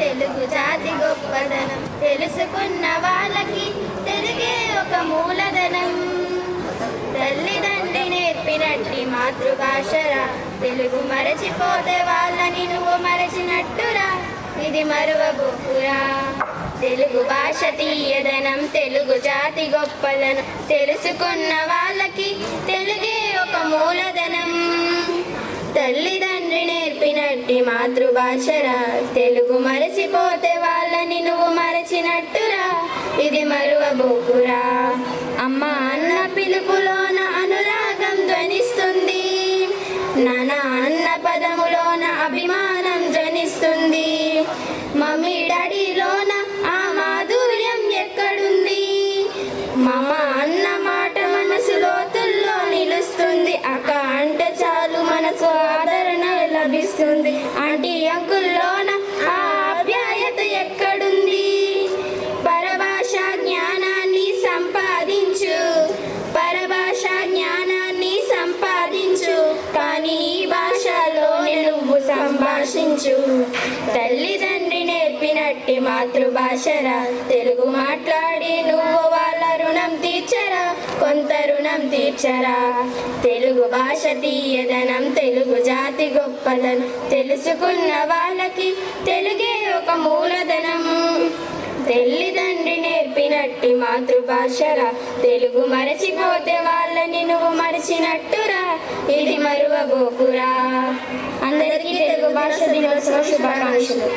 తెలుగు జాతి గొప్పదనం తెలుసుకున్న వాళ్ళకి తెలుగే ఒక మూలధనం. తల్లిదండ్రి నేర్పినట్టి మాతృభాషరా, తెలుగు మరచిపోతే వాళ్ళని నువ్వు మరచినట్టురా, ఇది మరువబోకురా. తెలుగు భాష తీయదనం తెలుగు జాతి గొప్పదనం తెలుసుకున్న వాళ్ళకి తెలుగే ఒక మూలధనం. తల్లిదండ్రి నేర్పినట్టి మాతృభాషరా, తెలుగు మరచిపోతే వాళ్ళని నువ్వు మరచినట్టురా, ఇది మరువబోకురా. అమ్మ అన్న పిలుపులోన అనురాగం ధ్వనిస్తుంది, నాన్న అన్న పదములోన అభిమానం ధ్వనిస్తుంది, మమ్మీ డాడీలోన ఆ మాధుర్యం ఎక్కడుంది, మమ్మ అన్న మాట మనసు లోతుల్లో నిలుస్తుంది, అక్క అంటే చాలు మనసు ఆదరణ లభిస్తుంది, ఆంటీ అంకుల్లోన ఆ ఆప్యాయత ఎక్కడుంది. పరభాష జ్ఞానాన్ని సంపాదించు, పరభాష జ్ఞానాన్ని సంపాదించు, కానీ ఈ భాషలోనే నువ్వు సంభాషించు. తల్లిదండ్రి నేర్పినట్టి మాతృభాషరా, తెలుగు మాట్లాడి నువ్వు వాళ్ళ రుణం తీర్చరా, కొంత రుణం తీర్చరా. తెలుగు భాష తీయదనం తెలుగు జాతి గొప్పదనం తెలుసుకున్న వాళ్ళకి తెలుగే ఒక మూలధనం. తల్లిదండ్రి నేర్పినట్టి మాతృభాషరా, తెలుగు మరచిపోతే వాళ్ళని నువ్వు మరచినట్టురా, ఇది మరువబోకురా. అందరికీ తెలుగు భాష దినోత్సవ శుభాకాంక్షలు.